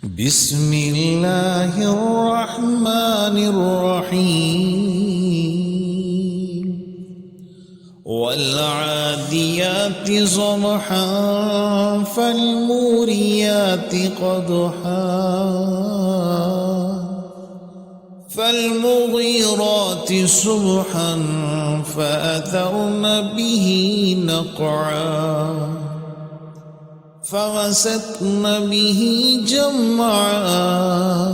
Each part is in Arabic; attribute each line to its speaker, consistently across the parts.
Speaker 1: بسم الله الرحمن الرحيم والعاديات ضبحا فالموريات قدحا فالمغيرات صبحا فأثرن به نقعا فوسطن به جمعا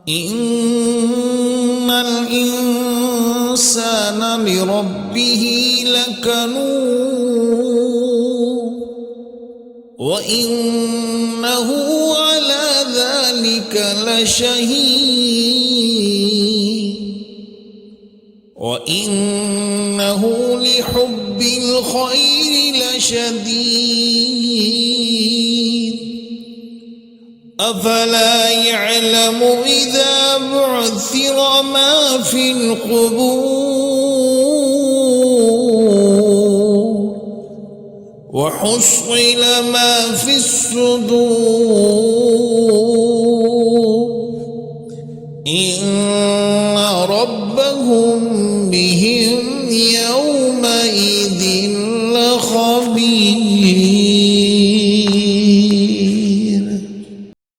Speaker 1: إن الإنسان لربه لكنود وإنه على ذلك لشهيد وإنه لحب الخير لشديد أفلا يعلم إذا بعثر ما في القبور وحصل ما في الصدور إن ربهم بهم يومئذ